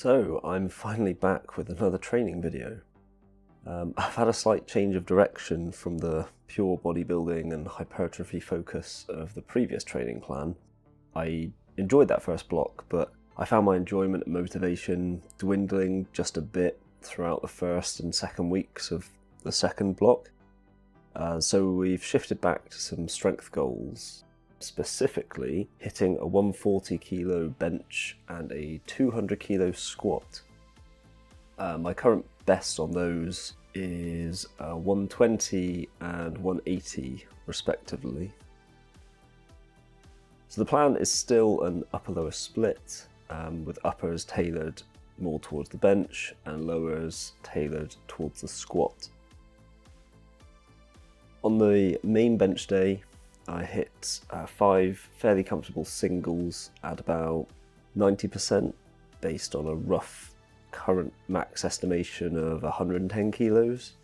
So I'm finally back with another training video. I've had a slight change of direction from the pure bodybuilding and hypertrophy focus of the previous training plan. I enjoyed that first block, but I found my enjoyment and motivation dwindling just a bit throughout the first and second weeks of the second block. So we've shifted back to some strength goals, specifically hitting a 140 kilo bench and a 200 kilo squat. My current best on those is 120 and 180 respectively. So the plan is still an upper-lower split, with uppers tailored more towards the bench and lowers tailored towards the squat. On the main bench day, I hit 5 fairly comfortable singles at about 90% based on a rough current max estimation of 110 kilos.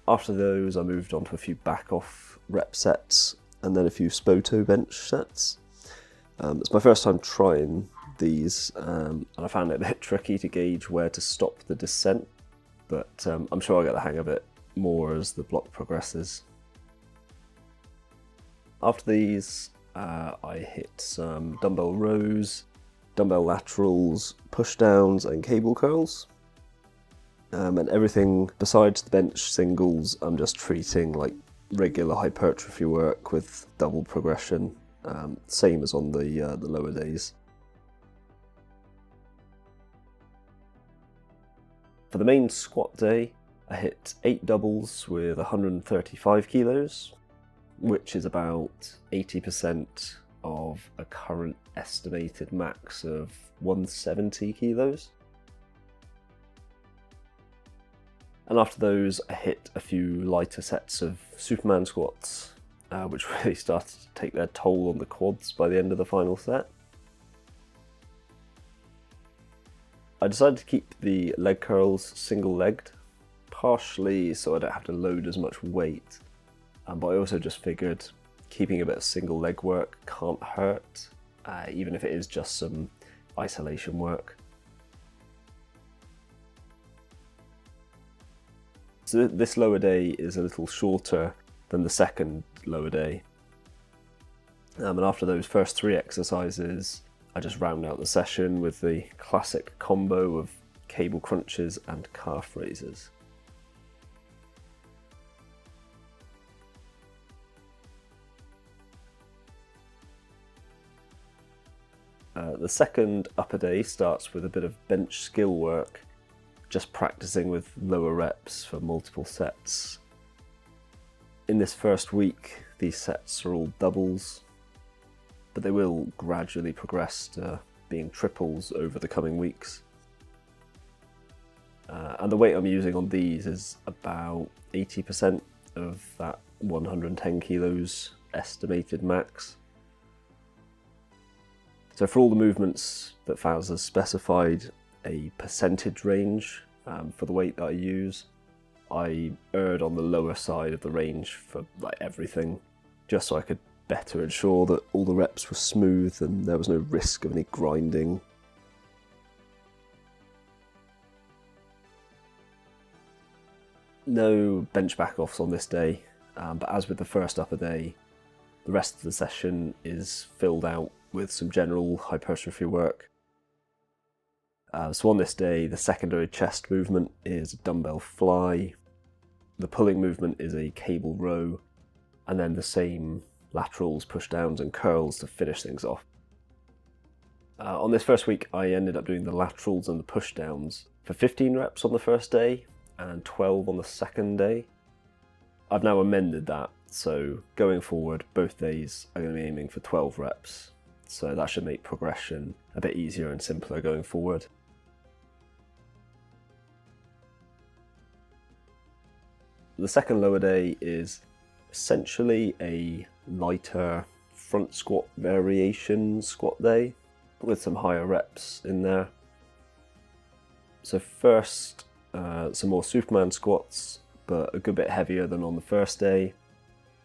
After those, I moved on to a few back off rep sets and then a few Spoto bench sets. It's my first time trying these, and I found it a bit tricky to gauge where to stop the descent, but I'm sure I'll get the hang of it more as the block progresses. After these, I hit some dumbbell rows, dumbbell laterals, push downs and cable curls. And everything besides the bench singles, I'm just treating like regular hypertrophy work with double progression, same as on the lower days. For the main squat day, I hit 8 doubles with 135 kilos, which is about 80% of a current estimated max of 170 kilos. And after those, I hit a few lighter sets of Superman squats, which really started to take their toll on the quads by the end of the final set. I decided to keep the leg curls single-legged, partially so I don't have to load as much weight, but I also just figured keeping a bit of single leg work can't hurt, even if it is just some isolation work. So this lower day is a little shorter than the second lower day. And after those first 3 exercises, I just round out the session with the classic combo of cable crunches and calf raises. The second upper day starts with a bit of bench skill work, just practicing with lower reps for multiple sets. In this first week, these sets are all doubles, but they will gradually progress to being triples over the coming weeks. And the weight I'm using on these is about 80% of that 110 kilos estimated max. So for all the movements that Faz has specified a percentage range for the weight that I use, I erred on the lower side of the range for like everything, just so I could better ensure that all the reps were smooth and there was no risk of any grinding. No bench back-offs on this day, but as with the first upper day, the rest of the session is filled out with some general hypertrophy work. So on this day, the secondary chest movement is a dumbbell fly, the pulling movement is a cable row, and then the same laterals, push downs and curls to finish things off. On this first week, I ended up doing the laterals and the push downs for 15 reps on the first day and 12 on the second day. I've now amended that, so going forward, both days I'm going to be aiming for 12 reps. So that should make progression a bit easier and simpler going forward. The second lower day is essentially a lighter front squat variation squat day with some higher reps in there. So first, some more Superman squats, but a good bit heavier than on the first day,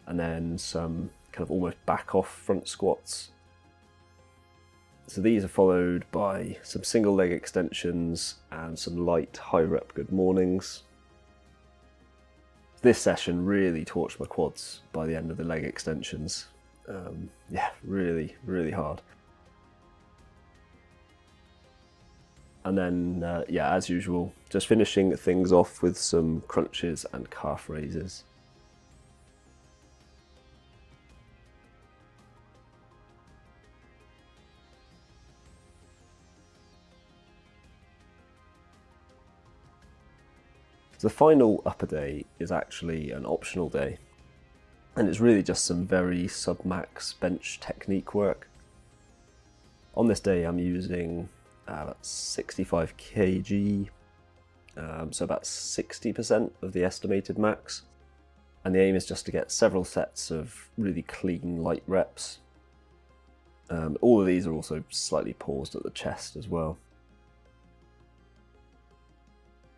and then some kind of almost back off front squats. So these are followed by some single leg extensions and some light high rep good mornings. This session really torched my quads by the end of the leg extensions. Yeah, really, really hard. And then, yeah, as usual, just finishing things off with some crunches and calf raises. The final upper day is actually an optional day, and it's really just some very sub-max bench technique work. On this day I'm using about 65 kg, so about 60% of the estimated max, and the aim is just to get several sets of really clean light reps. All of these are also slightly paused at the chest as well.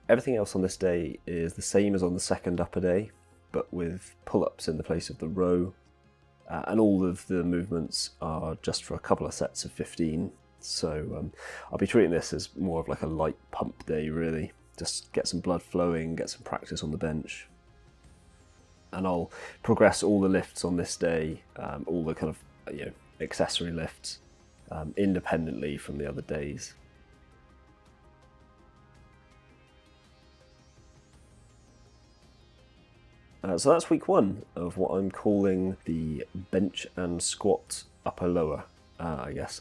Everything else on this day is the same as on the second upper day, but with pull-ups in the place of the row, and all of the movements are just for a couple of sets of 15. So I'll be treating this as more of like a light pump day, really. Just get some blood flowing, get some practice on the bench. And I'll progress all the lifts on this day, all the kind of accessory lifts, independently from the other days. So that's week 1 of what I'm calling the bench and squat upper lower, I guess.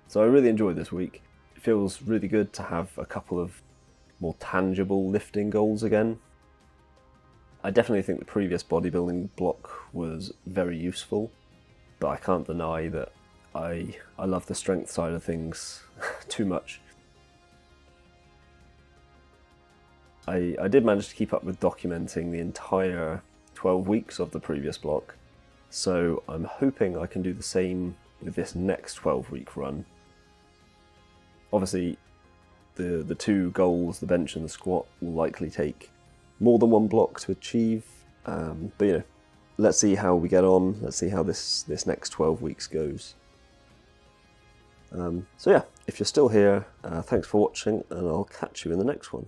So I really enjoyed this week. It feels really good to have a couple of more tangible lifting goals again. I definitely think the previous bodybuilding block was very useful, but I can't deny that I love the strength side of things too much. I did manage to keep up with documenting the entire 12 weeks of the previous block, so I'm hoping I can do the same with this next 12-week run. Obviously, the two goals, the bench and the squat, will likely take more than one block to achieve, but let's see how we get on, let's see how this next 12 weeks goes. So yeah, if you're still here, thanks for watching, and I'll catch you in the next one.